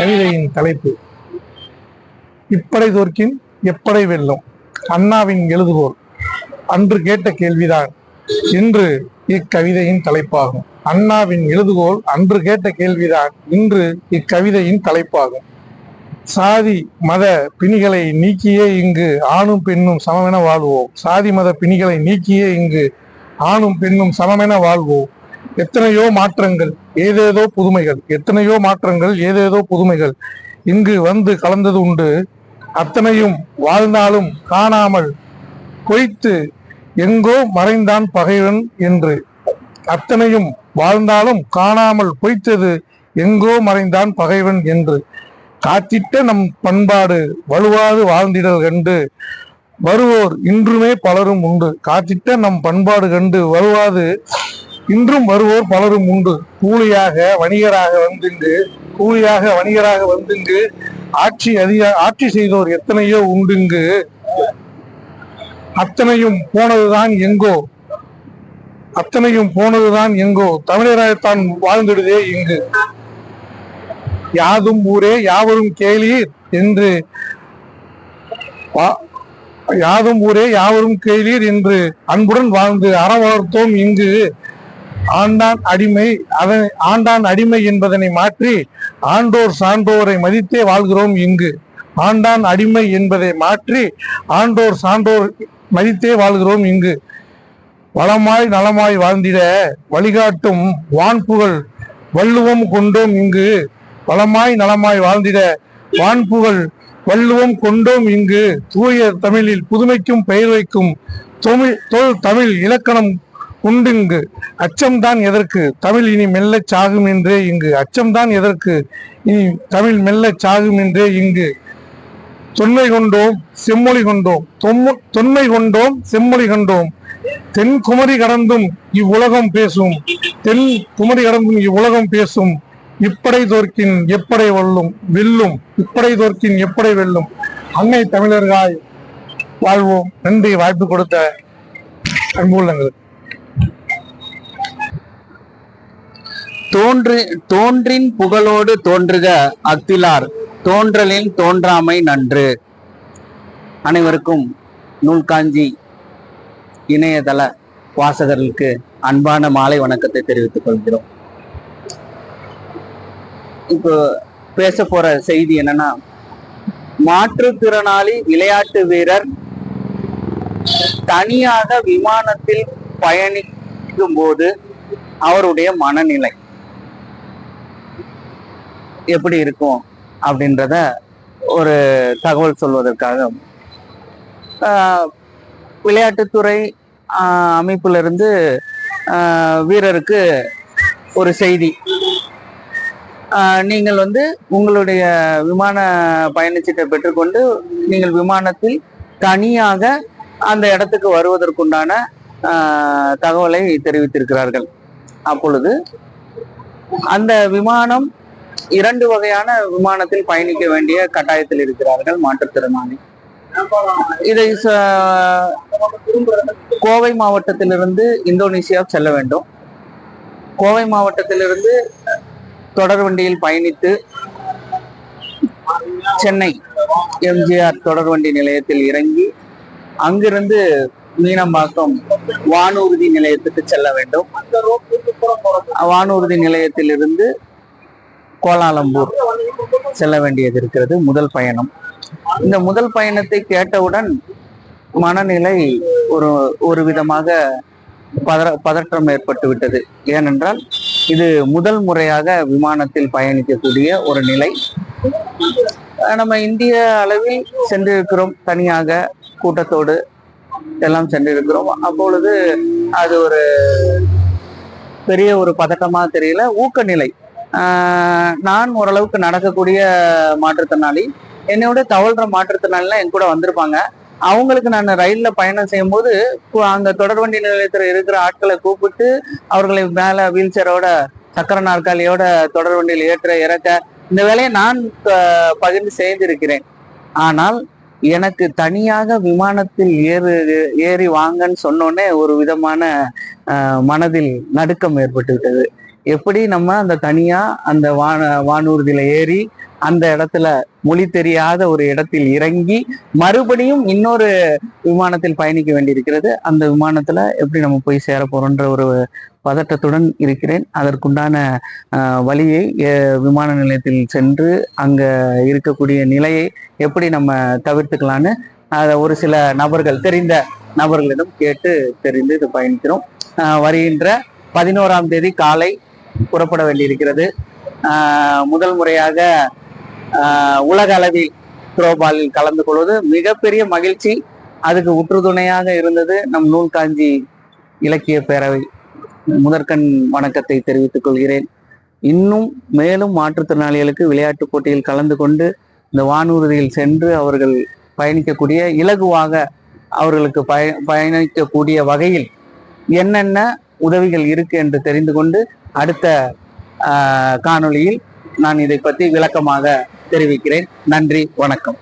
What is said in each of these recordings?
கவிதையின் தலைப்பு இப்படை தோற்கின் எப்படை வெல்லும். அண்ணாவின் எழுதுகோள். அன்று கேட்ட கேள்விதான் இன்று இக்கவிதையின் தலைப்பாகும். அண்ணாவின் எழுதுகோள் அன்று கேட்ட கேள்விதான் இன்று இக்கவிதையின் தலைப்பாகும். சாதி மத பிணிகளை நீக்கியே இங்கு ஆணும் பெண்ணும் சமமென வாழ்வோம். சாதி மத பிணிகளை நீக்கியே இங்கு ஆணும் பெண்ணும் சமமென வாழ்வோம். எத்தனையோ மாற்றங்கள் ஏதேதோ புதுமைகள், எத்தனையோ மாற்றங்கள் ஏதேதோ புதுமைகள் இங்கு வந்து கலந்தது உண்டு. அத்தனையும் வாழ்ந்தாலும் காணாமல் பொய்த்து எங்கோ மறைந்தான் பகைவன் என்று. அத்தனையும் வாழ்ந்தாலும் காணாமல் பொய்த்தது எங்கோ மறைந்தான் பகைவன் என்று. காத்திட்ட நம் பண்பாடு வலுவாது வாழ்ந்திடல் கண்டு வருவோர் இன்றுமே பலரும் உண்டு. காத்திட்ட நம் பண்பாடு கண்டு வருவாது இன்றும் வருவோர் பலரும் உண்டு. கூலியாக வணிகராக வந்துங்கு ஆட்சி செய்தோர் எத்தனையோ உண்டுங்கு. அத்தனையும் போனதுதான் எங்கோ தமிழராகத்தான் வாழ்ந்துடுதே இங்கு. யாதும் ஊரே யாவரும் கேளீர் என்று அன்புடன் வாழ்ந்து அறம் வளர்த்தோம் இங்கு. ஆண்டான் அடிமை என்பதனை மாற்றி ஆண்டோர் சான்றோரை மதித்தே வாழ்கிறோம் இங்கு. ஆண்டான் அடிமை என்பதை மாற்றி ஆண்டோர் சான்றோர் மதித்தே வாழ்கிறோம் இங்கு. வளமாய் நலமாய் வாழ்ந்திட வழிகாட்டும் வான்புகழ் வள்ளுவம் கொண்டோம் இங்கு. வளமாய் நலமாய் வாழ்ந்திட வான்புகழ் வள்ளுவம் கொண்டோம் இங்கு. தூய தமிழில் புதுமைக்கும் பெயர் வைக்கும் தமிழ் இலக்கணம் உண்டுங்கு. அச்சம்தான் எதற்கு தமிழ் இனி மெல்லச் சாகும் என்றே இங்கு. அச்சம்தான் எதற்கு இனி தமிழ் மெல்லச் சாகும் என்றே இங்கு. தொன்மை கொண்டோம் செம்மொழி கண்டோம் தென்குமரி கடந்தும் இவ்வுலகம் பேசும். இப்படை தோற்கின் எப்படை வெல்லும். இப்படை தோற்கின் எப்படை வெல்லும். அன்னை தமிழர்களாய் வாழ்வோம். நன்றி வாய்ப்பு கொடுத்த அன்புள்ளங்களுக்கு. தோன்றின் புகழோடு தோன்றுக அக்திலார் தோன்றலில் தோன்றாமை நன்று. அனைவருக்கும் நூல்காஞ்சி இணையதள வாசகர்களுக்கு அன்பான மாலை வணக்கத்தை தெரிவித்துக் கொள்கிறோம். இப்போ பேச போற செய்தி என்னன்னா, மாற்றுத்திறனாளி விளையாட்டு வீரர் தனியாக விமானத்தில் பயணிக்கும் போது அவருடைய மனநிலை எப்படி இருக்கும் அப்படின்றத ஒரு தகவல் சொல்வதற்காக விளையாட்டுத்துறை அமைப்பிலிருந்து வீரருக்கு ஒரு செய்தி. நீங்கள் உங்களுடைய விமான பயணச்சீட்டை பெற்றுக்கொண்டு நீங்கள் விமானத்தில் தனியாக அந்த இடத்துக்கு வருவதற்குண்டான தகவலை தெரிவித்திருக்கிறார்கள். அப்பொழுது அந்த விமானம் 2 வகையான விமானத்தில் பயணிக்க வேண்டிய கட்டாயத்தில் இருக்கிறார்கள் மாற்றுத்திறனாளி. இதை கோவை மாவட்டத்திலிருந்து இந்தோனேசியா செல்ல வேண்டும். கோவை மாவட்டத்திலிருந்து தொடர் வண்டியில் பயணித்து சென்னை எம்ஜிஆர் தொடர்வண்டி நிலையத்தில் இறங்கி அங்கிருந்து மீனம்பாக்கம் வானூர்தி நிலையத்துக்கு செல்ல வேண்டும். வானூர்தி நிலையத்திலிருந்து கோலாலம்பூர் செல்ல வேண்டியது இருக்கிறது. முதல் பயணம். இந்த முதல் பயணத்தை கேட்டவுடன் மனநிலை ஒரு விதமாக பதற்றம் ஏற்பட்டு விட்டது. ஏனென்றால் இது முதல் முறையாக விமானத்தில் பயணிக்கக்கூடிய ஒரு நிலை. நம்ம இந்திய அளவில் சென்றிருக்கிறோம், தனியாக கூட்டத்தோடு எல்லாம் சென்றிருக்கிறோம். அப்பொழுது அது ஒரு பெரிய ஒரு பதட்டமா தெரியல, ஊக்க நிலை. நான் ஓரளவுக்கு நடக்கக்கூடிய மாற்றுத்திறனாளி, என்னோட தவழ்ற மாற்றுத்திறனாளிலாம் என் கூட வந்திருப்பாங்க. அவங்களுக்கு நான் ரயில்ல பயணம் செய்யும் போது அங்க தொடர்வண்டி நிலையத்தில் இருக்கிற ஆட்களை கூப்பிட்டு அவர்களை மேல வீல் சேரோட சக்கர நாற்காலியோட தொடர்வண்டியில் ஏற்ற இறக்க இந்த வேலையை நான் பகிர்ந்து செய்திருக்கிறேன். ஆனால் எனக்கு தனியாக விமானத்தில் ஏறி வாங்கன்னு சொன்னோன்னே ஒரு விதமான மனதில் நடுக்கம் ஏற்பட்டு விட்டது. எப்படி நம்ம அந்த தனியா அந்த வானூர்தியில ஏறி அந்த இடத்துல மொழி தெரியாத ஒரு இடத்தில் இறங்கி மறுபடியும் இன்னொரு விமானத்தில் பயணிக்க வேண்டியிருக்கிறது. அந்த விமானத்துல எப்படி நம்ம போய் சேர போறோன்ற ஒரு பதட்டத்துடன் இருக்கிறேன். அதற்குண்டான வழியை விமான நிலையத்தில் சென்று அங்க இருக்கக்கூடிய நிலையை எப்படி நம்ம தவிர்த்துக்கலான்னு ஒரு சில நபர்கள், தெரிந்த நபர்களிடம் கேட்டு தெரிந்து இது பயணிக்கிறோம். வருகின்ற 11ஆம் தேதி காலை புறப்பட வேண்டியிருக்கிறது. முதல் முறையாக உலக அளவில் த்ரோபாலில் கலந்து கொள்வது மிகப்பெரிய மகிழ்ச்சி. அதுக்கு உற்றுதுணையாக இருந்தது நம் நூல் காஞ்சி இலக்கிய பேரவை. முதற்கண் வணக்கத்தை தெரிவித்துக் கொள்கிறேன். இன்னும் மேலும் மாற்றுத்திறனாளிகளுக்கு விளையாட்டு போட்டியில் கலந்து கொண்டு இந்த வானூர்தியில் சென்று அவர்கள் பயணிக்கக்கூடிய, இலகுவாக அவர்களுக்கு பயணிக்கக்கூடிய வகையில் என்னென்ன உதவிகள் இருக்கு என்று தெரிந்து கொண்டு அடுத்த காணொளியில் நான் இதை பற்றி விளக்கமாக தெரிவிக்கிறேன். நன்றி, வணக்கம்.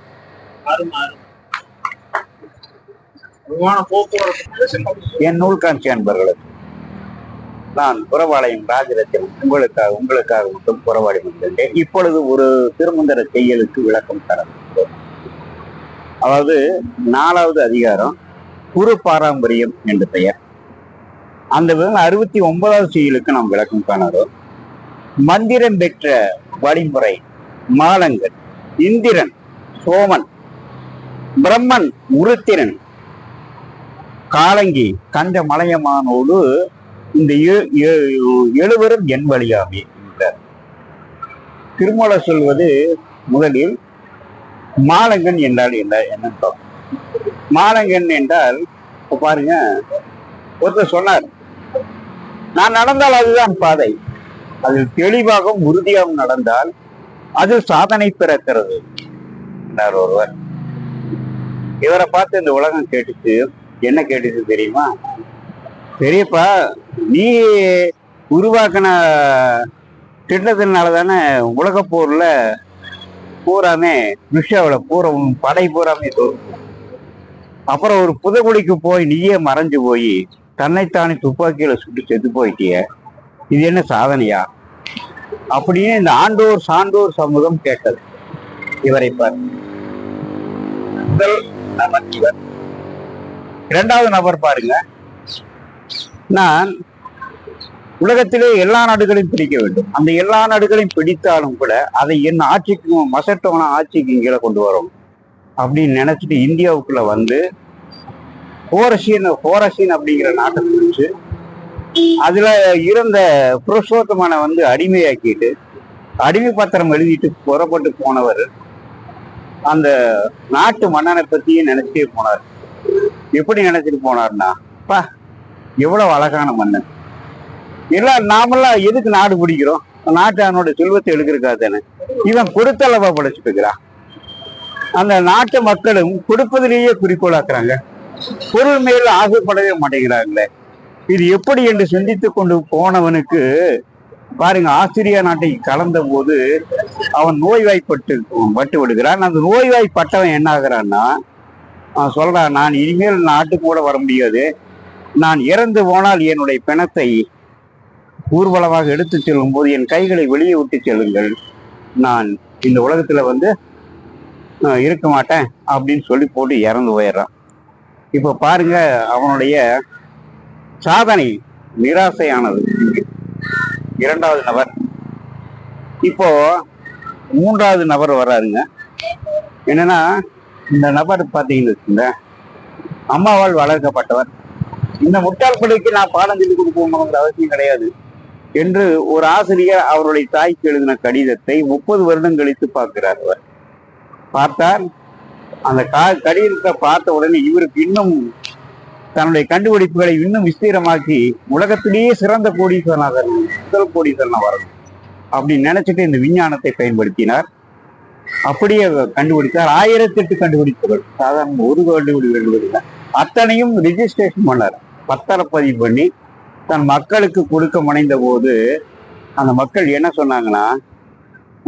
என் நூல் காட்சி அன்பர்களுக்கு நான் புறவாளையம் ராஜரத்தினம் உங்களுக்காக மட்டும் புறவாடி வந்திருந்தேன். இப்பொழுது ஒரு திருமந்திர செய்யலுக்கு விளக்கம் தர, அதாவது 4வது அதிகாரம் குரு பாரம்பரியம் என்று பெயர். அந்த 69வது செய்யலுக்கு நாம் விளக்கம் காணறோம். மந்திரம் பெற்ற வழிமுறை மாலங்கன், இந்திரன், சோமன், பிரம்மன், உருத்திரன், காலங்கி, கண்ட மலையமானோடு இந்த 7வரும் என் வழியாமே என்றார். திருமூலர் சொல்வது முதலில் மாலங்கன் என்றால் என்ன? மாலங்கன் என்றால் பாருங்க, ஒருத்தர் சொன்னார், நான் நடந்தால் அதுதான் பாதை, அதில் தெளிவாகவும் உறுதியாகவும் நடந்தால் அது சாதனை பிறக்கிறது என்றார் ஒருவர். இவரை பார்த்து இந்த உலகம் கேட்டுச்சு. என்ன கேட்டுச்சு தெரியுமா? பெரியப்பா, நீ உருவாக்கின திட்டத்தினால தானே உலக போர்ல பூராமே ருஷ்யாவில் படை பூராமே தோற்று. அப்புறம் ஒரு புதகுழிக்கு போய் நீயே மறைஞ்சு போய் தன்னைத்தானே துப்பாக்கியில சுட்டு செத்து போயிட்டிய, இது என்ன சாதனையா அப்படின்னு இந்த ஆண்டோர் சான்றோர் சமூகம் கேட்டது. இவரை பார். முதல் நபர் இவர். 2வது நபர் பாருங்க, நான் உலகத்திலே எல்லா நாடுகளையும் பிடிக்க வேண்டும், அந்த எல்லா நாடுகளையும் பிடித்தாலும் கூட அதை என் ஆட்சிக்கு மசட்டோன ஆட்சிக்கு கீழே கொண்டு வரும் அப்படின்னு நினைச்சிட்டு இந்தியாவுக்குள்ள வந்து போரசின் அப்படிங்கிற நாட்டை பிடிச்சு அதுல இருந்த புருஷோத்தமனை அடிமையாக்கிட்டு அடிமை பத்திரம் எழுதிட்டு புறப்பட்டு போனவர் அந்த நாட்டு மன்னனை பத்தியும் நினைச்சிட்டே போனார். எப்படி நினைச்சிட்டு போனார்னா, பா எவ்வளவு அழகான மன்னன், நாமெல்லாம் எதுக்கு நாடு பிடிக்கிறோம், நாட்டு அவனோட செல்வத்தை எடுக்கிறக்காதானே, இவன் கொடுத்தளவா படைச்சிட்டு இருக்கிறான். அந்த நாட்டு மக்களும் கொடுப்பதிலேயே குறிக்கோளாக்குறாங்க, பொருள் மேல் ஆசைப்படவே மாட்டேங்கிறாங்களே, இது எப்படி என்று சிந்தித்து கொண்டு போனவனுக்கு பாருங்க, ஆஸ்திரியா நாட்டை கலந்த போது அவன் நோய்வாய்ப்பட்டு விடுகிறான். அந்த நோய்வாய்ப்பட்டவன் என்ன ஆகுறான்னா சொல்றான், நான் இனிமேல் நாட்டுக்கு கூட வர முடியாது, நான் இறந்து போனால் என்னுடைய பிணத்தை ஊர்வலமாக எடுத்து செல்லும் போது என் கைகளை வெளியே விட்டு செல்லுங்கள், நான் இந்த உலகத்துல இருக்க மாட்டேன் அப்படின்னு சொல்லி போட்டு இறந்து போயிடுறான். இப்ப பாருங்க, அவனுடைய சாதனை நிராசையானது. 2வது நபர். இப்போ 3வது நபர் வர்றாருங்க. என்னன்னா, இந்த நபர் பார்த்தீங்கன்னு அம்மாவால் வளர்க்கப்பட்டவர். இந்த முட்டாள் பிள்ளைக்கு நான் பாடம் சொல்லி கொடுக்கணுங்கிற அவசியம் கிடையாது என்று ஒரு ஆசிரியர் அவருடைய தாய்க்கு எழுதின கடிதத்தை 30 வருடம் கழித்து பார்க்கிறார். அவர் பார்த்தார், அந்த கடிதத்தை பார்த்த உடனே இவருக்கு இன்னும் தன்னுடைய கண்டுபிடிப்புகளை இன்னும் விஸ்தீரமாக்கி உலகத்திலேயே சிறந்த கோடீஸ்வரனாக முதல் கோடீஸ்வரனா வரணும் அப்படின்னு நினைச்சிட்டு இந்த விஞ்ஞானத்தை பயன்படுத்தினார். அப்படியே கண்டுபிடித்தார். 1008 கண்டுபிடிப்புகள், சாதாரண ஒரு கண்டுபிடிப்புகள் அத்தனையும் ரிஜிஸ்ட்ரேஷன் பண்ணார், பத்திரப்பதிவு பண்ணி தன் மக்களுக்கு கொடுக்க முனைந்த போது அந்த மக்கள் என்ன சொன்னாங்கன்னா,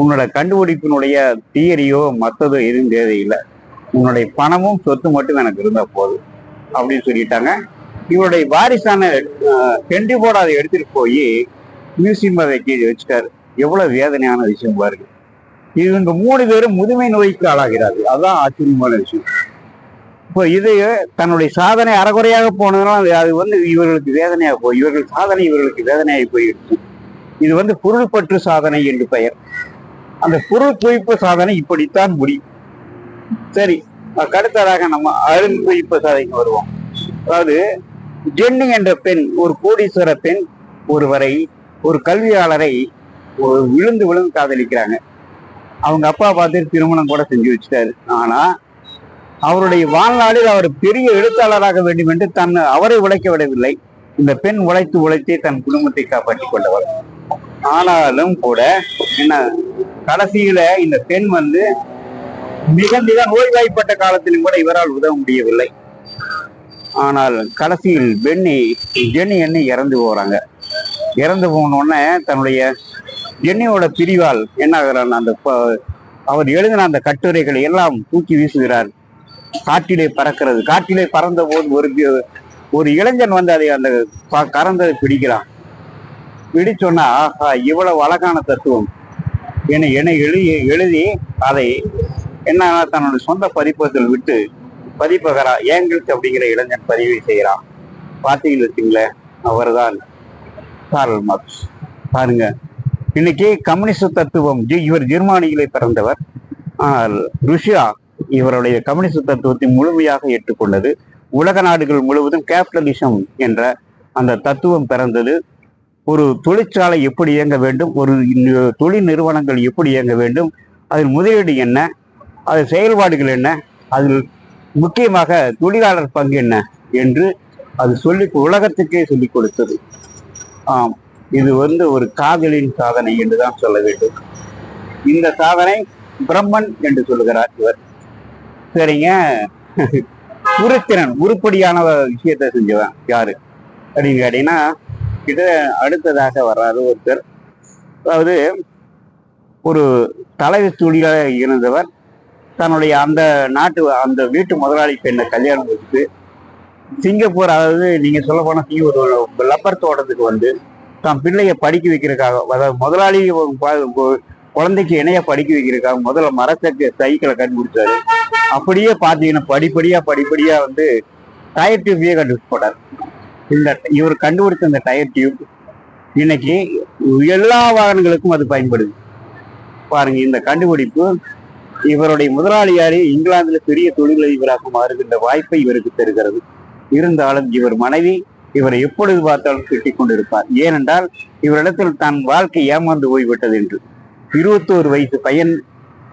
உன்னோட கண்டுபிடிப்பினுடைய தியரியோ மற்றதோ எதுவும் தேவையில்லை, உன்னுடைய பணமும் சொத்து மட்டும் எனக்கு இருந்தா போதும் அப்படின்னு சொல்லிட்டாங்க. இவருடைய வாரிசான கெண்டி போட அதை எடுத்துட்டு போய் மியூசியம் வச்சுட்டாரு. எவ்வளவு வேதனையான விஷயம் பாருங்க. இவங்க 3 பேரும் முதுமை நோய்க்கு ஆளாகிறார்கள். அதுதான் ஆச்சரியமான விஷயம். இப்போ இது தன்னுடைய சாதனை அறகுறையாக போனதுனால அது இவர்களுக்கு வேதனையாக போய் இவர்கள் சாதனை இவர்களுக்கு வேதனையாகி போயிடுச்சு. இது பொருள்பற்று சாதனை என்று பெயர். அந்த பொருள் குவிப்பு சாதனை இப்படித்தான் முடியும். சரி, அடுத்ததாக நம்ம அருங்குவிப்பு சாதனைக்கு வருவோம். அதாவது ஜென்னி என்ற பெண், ஒரு கோடீஸ்வர பெண் ஒருவரை, ஒரு கல்வியாளரை விழுந்து விழுந்து காதலிக்கிறாங்க. அவங்க அப்பா பார்த்து திருமணம் கூட செஞ்சு வச்சுட்டாரு. ஆனா அவருடைய வாழ்நாளில் அவர் பெரிய எழுத்தாளராக வேண்டும் என்று அவரை உழைக்க விடவில்லை. இந்த பெண் உழைத்து உழைத்தே தன் குடும்பத்தை காப்பாற்றிக் கொண்டவர். ஆனாலும் கூட என்ன, கடைசியில இந்த பெண் மிக மிக நோய்வாய்ப்பட்ட காலத்திலும் கூட இவரால் உதவ முடியவில்லை. ஆனால் கடைசியில் ஜென்னி என்ன இறந்து போறாங்க. இறந்து போனோடனே தன்னுடைய ஜென்னியோட பிரிவால் என்ன ஆகிறான், அவர் எழுதின அந்த கட்டுரைகளை எல்லாம் தூக்கி வீசுகிறார். காட்டிலே பறக்கிறது. காட்டிலே பறந்த போது ஒரு இளைஞன் அதை அந்த கறந்ததை பிடிக்கிறான். பிடிச்சோன்னா, இவ்வளவு அழகான தத்துவம் என்னை எழுதி அதை என்ன தன்னுடைய சொந்த பதிப்பகத்தில் விட்டு பதிப்பகரா ஏங்கிள்ஸ் அப்படிங்கிற இளைஞன் பதிவு செய்கிறான். பார்த்தீங்கன்னு வச்சுங்களேன், அவர் தான் கார்ல் மார்க்ஸ். பாருங்க, இன்னைக்கு கம்யூனிஸ்ட் தத்துவம், இவர் ஜெர்மானியிலே பிறந்தவர். ஆனால் ருஷ்யா இவருடைய கம்யூனிஸ்ட் தத்துவத்தை முழுமையாக ஏற்றுக்கொண்டது. உலக நாடுகள் முழுவதும் கேபிட்டலிசம் என்ற அந்த தத்துவம் பிறந்தது. ஒரு தொழிற்சாலை எப்படி இயங்க வேண்டும், ஒரு தொழில் நிறுவனங்கள் எப்படி இயங்க வேண்டும், அதில் முதலீடு என்ன, அது செயல்பாடுகள் என்ன, அதில் முக்கியமாக தொழிலாளர் பங்கு என்ன என்று அது உலகத்துக்கே சொல்லிக் கொடுத்தது. ஆம், இது ஒரு காதலின் சாதனை என்றுதான் சொல்ல வேண்டும். இந்த சாதனை பிரம்மன் என்று சொல்லுகிறார் இவர். சரிங்க, உருத்திரன் உருப்படியான விஷயத்தை செஞ்சவன் யாரு அப்படின்னு கேட்டீங்கன்னா, கிட்ட அடுத்ததாக வர்றாரு ஒருத்தர். அதாவது ஒரு தலைவி தொழிலாக இருந்தவர் தன்னுடைய அந்த வீட்டு முதலாளி பெண்ணை கல்யாணம் வச்சுட்டு சிங்கப்பூர், அதாவது நீங்க சொல்ல போனா ஒரு லப்பர் தோட்டத்துக்கு தான் பிள்ளைய படிக்க வைக்கிறதுக்காக, அதாவது முதலாளி குழந்தைக்கு இணைய படிக்க வைக்கிறதுக்காக முதல்ல மரச்சக்கு சைக்கிளை கண்டுபிடிச்சாரு. அப்படியே பார்த்தீங்கன்னா படிப்படியா டயர் டியூபையே கண்டுபிடிச்சு போட்டார். இவர் கண்டுபிடிச்ச இந்த டயர் டியூப் இன்னைக்கு எல்லா வாகனங்களுக்கும் அது பயன்படுது. பாருங்க, இந்த கண்டுபிடிப்பு இவருடைய முதலாளியாரி இங்கிலாந்துல பெரிய தொழிலதிபராக மாறுகின்ற வாய்ப்பை இவருக்கு தருகிறது. இருந்தாலும் இவர் மனைவி இவரை எப்பொழுது பார்த்தாலும் திட்டிக் கொண்டிருப்பார். ஏனென்றால் இவரிடத்தில் தான் வாழ்க்கை ஏமாந்து போய்விட்டது என்று. 21 வயசு பையன்,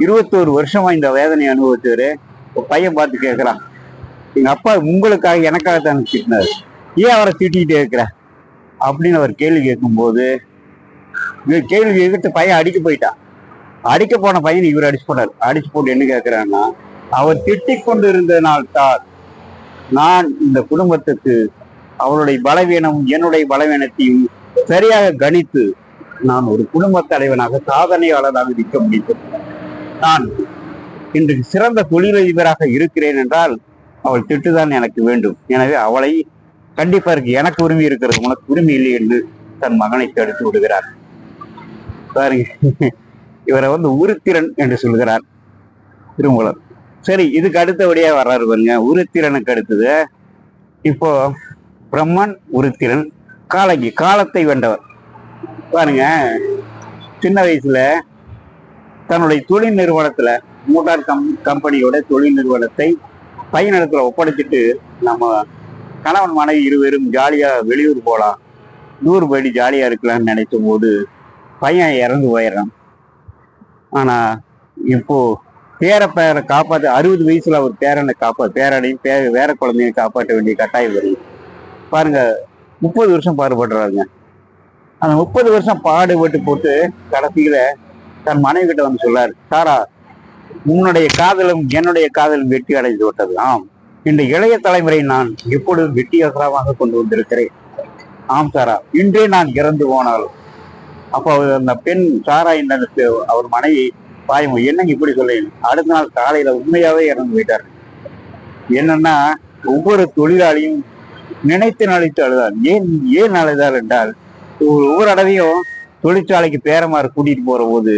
21 வருஷமா இந்த வேதனை அனுபவிச்சவரு பையன் பார்த்து கேட்கிறான், எங்க அப்பா உங்களுக்காக எனக்காக தான் திட்டினாரு, ஏன் அவரை திட்டிகிட்டே இருக்கிற அப்படின்னு அவர் கேள்வி கேட்கும்போது, கேள்வி கேட்டு பையன் அடிக்க போயிட்டான். அடிக்க போன பையன் இவர் அடிச்சு போனார். அடிச்சு போட்டு என்ன கேட்கிறான்னா, அவர் திட்டிக் கொண்டு இருந்தனால்தான் நான் இந்த குடும்பத்துக்கு அவருடைய பலவீனம் என்னுடைய பலவீனத்தையும் சரியாக கணித்து நான் ஒரு குடும்ப தலைவனாக சாதனையாளராக இருக்க முடியும். நான் இன்றைக்கு சிறந்த தொழிலதிபராக இருக்கிறேன் என்றால் அவள் திட்டுதான் எனக்கு வேண்டும். எனவே அவளை கண்டிப்பா எனக்கு உரிமை இருக்கிறது, உனக்கு உரிமை இல்லை என்று தன் மகனை தடுத்து விடுகிறார். பாருங்க, இவரை உருத்திரன் என்று சொல்கிறார் திருமூலர். சரி, இதுக்கு அடுத்தபடியா வர்றாரு பாருங்க. உருத்திரனுக்கு அடுத்தது இப்போ பிரம்மன், உருத்திரன், காலகி, காலத்தை வென்றவர். பாருங்க, சின்ன வயசுல தன்னுடைய தொழில் நிறுவனத்துல மோட்டார் கம்பெனியோட தொழில் நிறுவனத்தை பையனிடத்துல ஒப்படைச்சிட்டு நம்ம கணவன் மனைவி இருவரும் ஜாலியா வெளியூர் போகலாம், டூர் போயிட்டு ஜாலியா இருக்கலாம்னு நினைக்கும் போது பையன் இறந்து போயிடுறான். ஆனா இப்போ பேரை காப்பாற்ற 60 வயசுல அவர் பேரனையும் வேற குழந்தையும் காப்பாற்ற வேண்டிய கட்டாயம் வருது. பாருங்க, 30 வருஷம் பாடுபடுறாங்க. அந்த 30 வருஷம் பாடுபட்டு போட்டு கடைசியில தன் மனைவி கிட்ட சொல்லாரு, சாரா, உன்னுடைய காதலும் என்னுடைய காதலும் வெற்றி அடைந்து விட்டது. ஆம், இந்த இளைய தலைமுறை நான் எப்பொழுதும் வெற்றியகரமாக கொண்டு வந்திருக்கிறேன். ஆம் சாரா, இன்றே நான் இறந்து போனாலும். அப்போ அந்த பெண் சாரா அவர் மனைவி பாயம், என்னங்க இப்படி சொல்ல, அடுத்த நாள் காலையில உண்மையாவே இறந்து போயிட்டாரு. என்னன்னா, ஒவ்வொரு தொழிலாளியும் நினைத்து அழுதார். ஏன் அழுதார் என்றால், ஒவ்வொரு தடவையும் தொழிற்சாலைக்கு பேரமாறு கூட்டிட்டு போற போது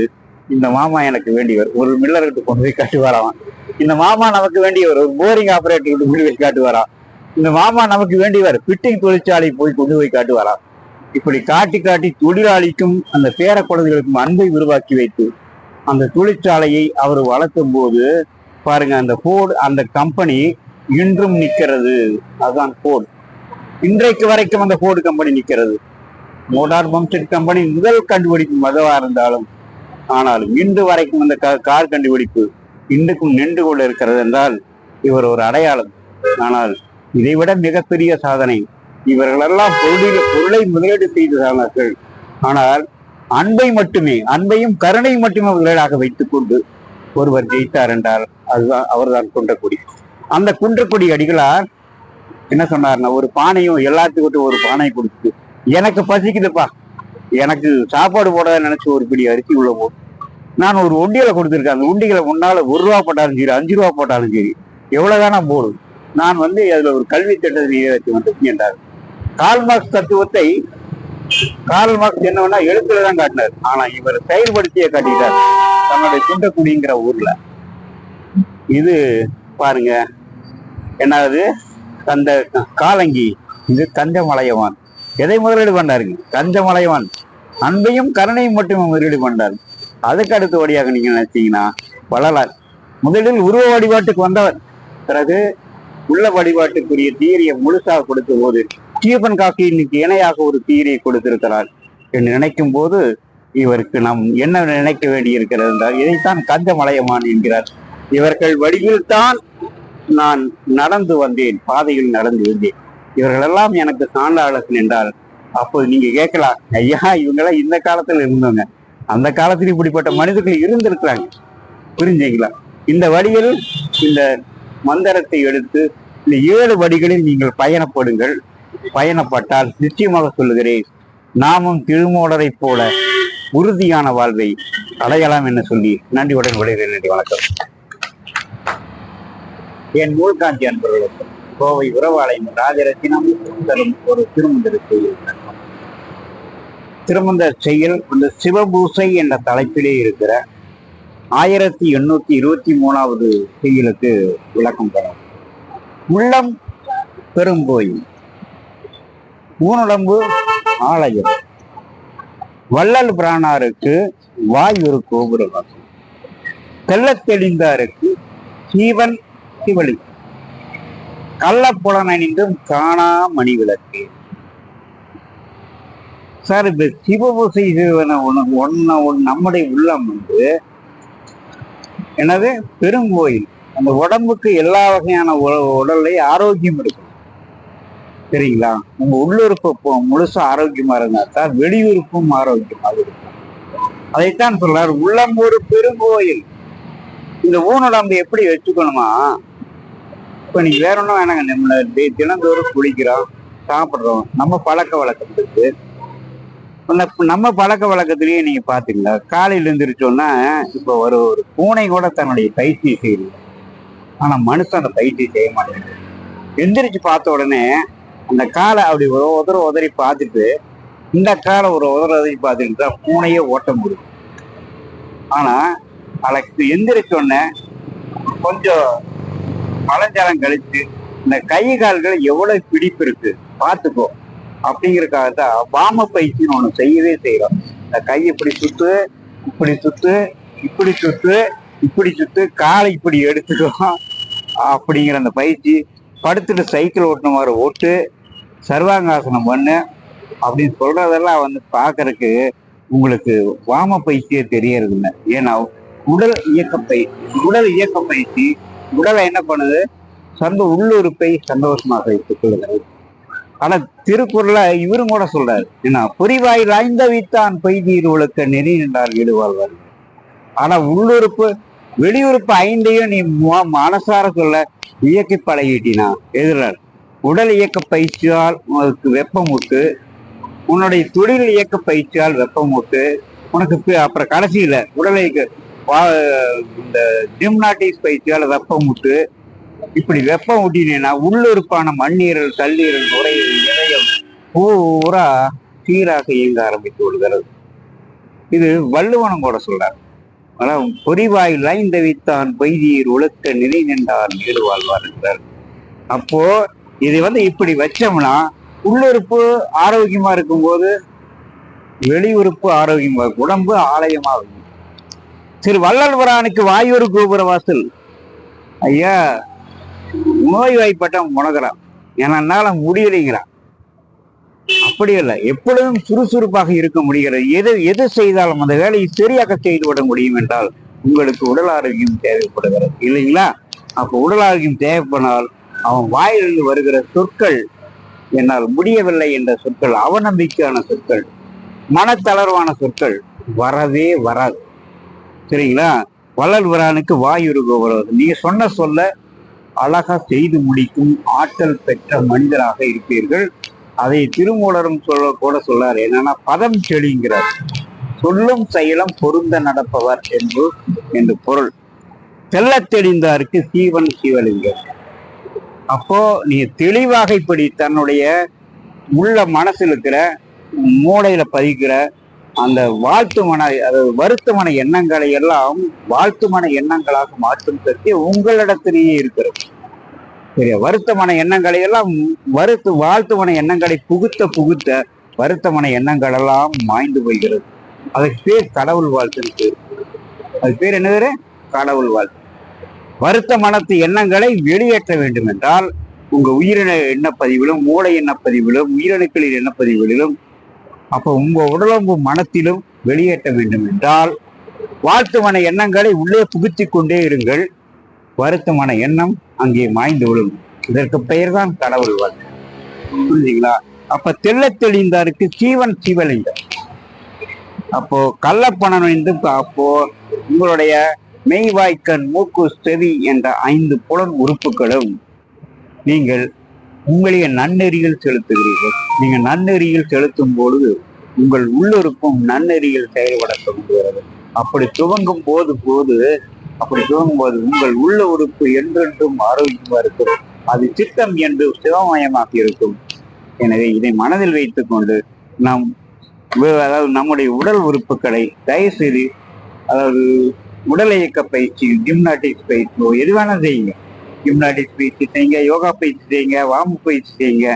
இந்த மாமா எனக்கு வேண்டியவர். ஒரு மில்லர்கிட்ட கொண்டு போய் காட்டுவாராம். இந்த மாமா நமக்கு வேண்டியவர். ஒரு போரிங் ஆபரேட்டர் கொண்டு போய் காட்டுவாராம். இந்த மாமா நமக்கு வேண்டியவர். பிட்டிங் தொழிற்சாலை போய் கொண்டு போய் காட்டுவாராம். இப்படி காட்டி காட்டி தொழிலாளிக்கும் அந்த பேர குழந்தைகளுக்கும் அன்பை உருவாக்கி வைத்து அந்த தொழிற்சாலையை அவர் வளர்த்தும் போது பாருங்க, அந்த போர்டு அந்த கம்பெனி இன்றும் நிற்கிறது. அதுதான் போர்டு. இன்றைக்கு வரைக்கும் அந்த போர்டு கம்பெனி நிற்கிறது. மோட்டார் பம்ப் செட் கம்பெனி முதல் கண்டுபிடிப்பு மதவா இருந்தாலும் ஆனாலும் இன்று வரைக்கும் அந்த கார் கண்டுபிடிப்பு இன்றுக்கும் நின்று கொண்டு இருக்கிறது என்றால் இவர் ஒரு அடையாளம். ஆனால் இதைவிட மிகப்பெரிய சாதனை இவர்களெல்லாம் பொருளை முதலீடு செய்தார்கள். ஆனால் அன்பையும் கருணையும் மட்டுமே முதலீடாக வைத்துக் கொண்டு ஒருவர் ஜெயித்தார் என்றால் அதுதான் அவர்தான் குன்றக்குடி. அந்த குன்றக்குடி அடிகளார் என்ன சொன்னார்னா, ஒரு பானையும் எல்லாத்துக்கிட்டும் ஒரு பானை கொடுத்து, எனக்கு பசிக்குதுப்பா, எனக்கு சாப்பாடு போட நினைச்சு ஒரு பிடி அரிசி உள்ள போ, நான் ஒரு உண்டியலை கொடுத்துருக்கேன். அந்த உண்டிகளை முன்னால 1 ரூபா போட்டாலும் சரி, 5 ரூபா போட்டாலும் சரி, எவ்வளவுதானா போடும், நான் அதுல ஒரு கல்வி திட்டத்தை நிறைவேற்றி வந்தேன் என்றார். கார்ல் மார்க்ஸ் தத்துவத்தை கார்ல் மார்க்ஸ் என்னன்னா எழுத்துலதான் காட்டினார். ஆனா இவர் செயல்படுத்தியே காட்டிட்டார் தன்னுடைய குன்றக்குடிங்கிற ஊர்ல. இது பாருங்க என்னது, அந்த காலங்கி, இது கஞ்சமலையவான். எதை முதலீடு பண்ணாருங்க? கஞ்சமலையவான் அன்பையும் கருணையும் மட்டுமே முதலீடு பண்ணார். அதுக்கு அடுத்தபடியாக நீங்க நினைச்சீங்கன்னா வள்ளலார் முதலில் உருவ வழிபாட்டுக்கு வந்தவர். பிறகு உள்ள வழிபாட்டுக்குரிய தீரியை முழுசாக கொடுத்த போது ஸ்டீபன் காக்கிக்கு இணையாக ஒரு தீரியை கொடுத்திருக்கிறார் என்று நினைக்கும் போது இவருக்கு நாம் என்ன நினைக்க வேண்டி இருக்கிறது என்றால், இதைத்தான் கஞ்சமலையமான் என்கிறார். இவர்கள் வழியில் தான் நான் நடந்து வந்தேன், பாதையில் நடந்து வந்தேன். இவர்களெல்லாம் எனக்கு சான்றாளர்கள் என்றால் அப்போது நீங்க கேட்கலாம், ஐயா இவங்கெல்லாம் இந்த காலத்துல இருந்தவங்க, அந்த காலத்தில் இப்படிப்பட்ட மனிதர்கள் இருந்திருக்கிறாங்க, புரிஞ்சீங்களா? இந்த வழியில் இந்த மந்திரத்தை எடுத்து இந்த 7 வழிகளில் நீங்கள் பயணப்படுங்கள். பயணப்பட்டால் நிச்சயமாக சொல்லுகிறேன், நாமும் திருமூலரை போல உறுதியான வாழ்வை அடையலாம் என்று சொல்லி நன்றியுடன் விடைகிறேன். நன்றி, வணக்கம். என் நூல்காந்தி அன்பர்களுக்கு கோவை உறவாலயம் ராஜரத்தினம் தரும் ஒரு திருமந்திர செய்யுள். திருமந்திர செய்யுள் அந்த சிவபூசை என்ற தலைப்பிலே இருக்கிற 1823வது செய்யுளுக்கு விளக்கம் தரும். உள்ளம் பெருங்கோயில், ஊனுடம்பு ஆலயம், வள்ளல் பிரானாருக்கு வாய் ஒரு கோபுரவாசம், தெள்ளத் தெளிந்தாருக்கு சீவன் சிவலி, கள்ளப்புலனணிந்தும் காணா மணி விளக்கு. சார், இப்ப சிவபூசை நம்முடைய உள்ளம் என்னது பெருங்கோயில். அந்த உடம்புக்கு எல்லா வகையான உடலை ஆரோக்கியம் இருக்கும், சரிங்களா? உங்க உள்ளுறுப்பு முழுசா ஆரோக்கியமா இருந்தா தான் வெளியுறுப்பும் ஆரோக்கியமாக இருக்கும். அதைத்தான் சொல்றாரு, உள்ளம் ஒரு பெருங்கோயில். இந்த ஊனுடம்பு எப்படி வச்சுக்கணுமா? இப்ப நீங்க வேற ஒன்றும் வேணாங்க, நம்மள தினந்தோறும் குளிக்கிறோம், சாப்பிட்றோம், நம்ம பழக்க வழக்கம் இருக்கு. நம்ம பழக்க வழக்கத்திலேயே நீங்க பாத்தீங்களா, காலையில எழுந்திரிச்சோன்னா இப்ப ஒரு பூனை கூட தன்னுடைய பயிற்சியை செய்யுது. ஆனா மனுஷன் அந்த பயிற்சியை செய்ய மாட்டேங்குது. எந்திரிச்சு பார்த்த உடனே அந்த காலை அப்படி உதறி பார்த்துட்டு, இந்த காலை உதறி பார்த்துட்டு தான் பூனையே ஓட்ட முடியும். ஆனா அதுக்கு எந்திரிச்சோடனே கொஞ்சம் மலஞ்சாலம் கழிச்சு இந்த கை கால்கள் எவ்வளவு பிடிப்பு இருக்கு பார்த்துக்கோ அப்படிங்கறதுக்காகத்தான் வாம பயிற்சின்னு ஒண்ணு செய்யவே செய்யறோம். இந்த கை இப்படி சுத்து, இப்படி சுத்து, இப்படி சுத்து, இப்படி சுத்து, காலை இப்படி எடுத்துக்கோ அப்படிங்கிற அந்த பயிற்சி. படுத்துட்டு சைக்கிள் ஓட்டுன மாதிரி ஓட்டு, சர்வாங்காசனம் பண்ணு அப்படின்னு சொல்றதெல்லாம் பாக்குறதுக்கு உங்களுக்கு வாம பயிற்சியே தெரியறது இல்லை. ஏன்னா உடல் இயக்க பயிற்சி உடலை என்ன பண்ணுது, உள்ளுறுப்பை சந்தோஷமாக வைத்துக் கொள்ளுகிறது. ஆனா திருக்குறளை இவரும் கூட சொல்றாரு, ஏன்னா பொறிவாயில் 5 வைத்தான் பெய்தீர் ஒழுக்க நெறி நின்றார் ஈடுவாழ்வார். ஆனா உள்ளுறுப்பு வெளியுறுப்பு 5ஐயும் நீ மனசார சொல்ல இயக்கி பழகிட்டினா எதிரார். உடல் இயக்க பயிற்சியால் உனக்கு வெப்பமூட்டு, உன்னுடைய தொழில் இயக்க பயிற்சியால் வெப்பமூட்டு, உனக்கு அப்புறம் கடைசியில உடலை இந்த ஜிம்னாட்டிக்ஸ் பயிற்சியால் வெப்பமூட்டு. இப்படி வெப்பம் ஊட்டினேன்னா உள்ளுறுப்பான மண்ணீரல், கல்லீரல், நுரையீரல், இதயம் பூரா சீராக இயங்க ஆரம்பித்து விடுகிறது. இது வள்ளுவனும் கூட சொல்றார். பொறிவாய் லைந்தவித்தான் பொய்தீர் ஒழுக்க நிலை நின்றார் நீடு வாழ்வார் என்றார். அப்போ இது இப்படி வச்சோம்னா உள்ளுறுப்பு ஆரோக்கியமா இருக்கும்போது வெளி உறுப்பு ஆரோக்கியமா இருக்கும், உடம்பு ஆலயமாகும். சரி, வள்ளல் பிரானுக்கு வாயூர் கோபுர வாசல். ஐயா, நோய் வாய்ப்பட்டம் முணங்குறான், என்னால முடியலைங்கிறான். அப்படி இல்லை, எப்பொழுதும் சுறுசுறுப்பாக இருக்க முடிகிறது. எது செய்தாலும் அந்த வேலையை சரியாக செய்து விட முடியும் என்றால் உங்களுக்கு உடல் ஆரோக்கியம் தேவைப்படுகிறது இல்லைங்களா? அப்போ உடல் ஆரோக்கியம் தேவைப்படால் அவன் வாயிலிருந்து வருகிற சொற்கள் என்னால் முடியவில்லை என்ற சொற்கள், அவநம்பிக்கையான சொற்கள், மனத்தளர்வான சொற்கள் வரவே வராது. சரிங்களா? வள்ளல் பிரானுக்கு வாயுரு கோபுரம். நீங்க சொல்ல அழகா செய்து முடிக்கும் ஆற்றல் பெற்ற மனிதராக இருப்பீர்கள். அதை திருமூலரும் சொல்லார், என்னன்னா பதம் செழிங்கிறார். சொல்லும் செயலும் பொருந்த நடப்பவர் என்று பொருள். தெல்ல தெளிந்தாருக்கு சீவன் சிவலிங்கம். அப்போ நீ தெளிவாக இப்படி தன்னுடைய உள்ள மனசில் இருக்கிற மூளையில பதிக்கிற அந்த வருத்தமான எண்ணங்களை எல்லாம் வாழ்த்துமான எண்ணங்களாக மாற்றும் சக்தி உங்களிடத்திலேயே இருக்கிறது. சரியா? வருத்தமான எண்ணங்களை எல்லாம் வாழ்த்துமான எண்ணங்களை புகுத்த வருத்தமான எண்ணங்கள் எல்லாம் மாய்ந்து போய்கிறது. அதுக்கு பேர் கடவுள் வாழ்த்துன்னு பேர். அது பேர் என்ன பேரு? கடவுள் வாழ்த்து. வருத்த மனத்து எண்ணங்களை வெளியேற்ற வேண்டும் என்றால் உங்க உயிரின எண்ணப்பதிவிலும் மூளை எண்ணப்பதிவிலும் உயிரணுக்களின் எண்ணப்பதிவிலும் அப்போ உங்க உடலும்பு மனத்திலும் வெளியேற்ற வேண்டும் என்றால் வாழ்த்துமான எண்ணங்களை உள்ளே புகுத்தி கொண்டே இருங்கள். வருத்தமான எண்ணம் அங்கே மாய்ந்து விடும். இதற்கு பெயர் தான் கடவுள் வாழ்த்து. புரிஞ்சுங்களா? அப்ப தெல்ல தெளிந்தாருக்கு சீவன் சிவலிங்கம். அப்போ கள்ளப்பணம் அப்போ உங்களுடைய மெய்வாய்க்கண் மூக்கு செவி என்ற 5 புலன் உறுப்புகளும் நீங்கள் உங்களைய நன்னெறியில் செலுத்துகிறீர்கள். நீங்க நன்னெறியில் செலுத்தும் பொழுது உங்கள் உள்ளுறுப்பும் நன்னெறியில் செயல்பட தொடங்குகிறது. அப்படி துவங்கும் போது உங்கள் உள்ள உறுப்பு என்றென்றும் ஆரோக்கியமா இருக்கும். அது சித்தம் என்று சிவமயமாக இருக்கும். எனவே இதை மனதில் வைத்துக் கொண்டு நம்முடைய உடல் உறுப்புகளை தயவு செய்து, உடல் இயக்க பயிற்சி, ஜிம்னாட்டிக்ஸ் பயிற்சி எது வேணா செய்யுங்க. ஜிம்னாட்டிக்ஸ் பயிற்சி செய்யுங்க, யோகா பயிற்சி செய்யுங்க, வாமு பயிற்சி செய்யுங்க.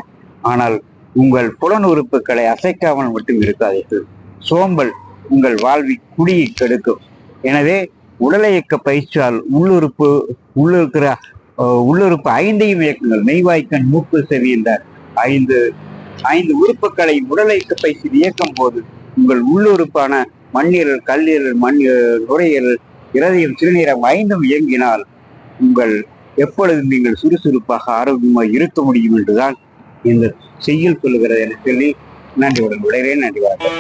ஆனால் உங்கள் புலன் உறுப்புகளை அசைக்காமல் மட்டும் இருக்காதீர்கள். சோம்பல் உங்கள் வாழ்வி குடியை கெடுக்கும். எனவே உடல் இயக்க பயிற்சியால் உள்ளுறுப்பு 5ஐயும் இயக்குங்கள். மெய்வாய்க்கண் மூக்கு செவி என்ற 5 உறுப்புகளை உடல் இயக்க பயிற்சி இயக்கும் போது உங்கள் உள்ளுறுப்பான மண்ணீரல், கல்லீரல், நுரையீரல், இருதயம், சிறுநீரம் 5ம் இயங்கினால் எப்பொழுதும் நீங்கள் சுறுசுறுப்பாக ஆரோக்கியமாக இருக்க முடியும் என்றுதான் இந்த செய்யுள் சொல்லுகிறது என சொல்லி நன்றி உடன் விளைகிறேன். நன்றி, வணக்கம்.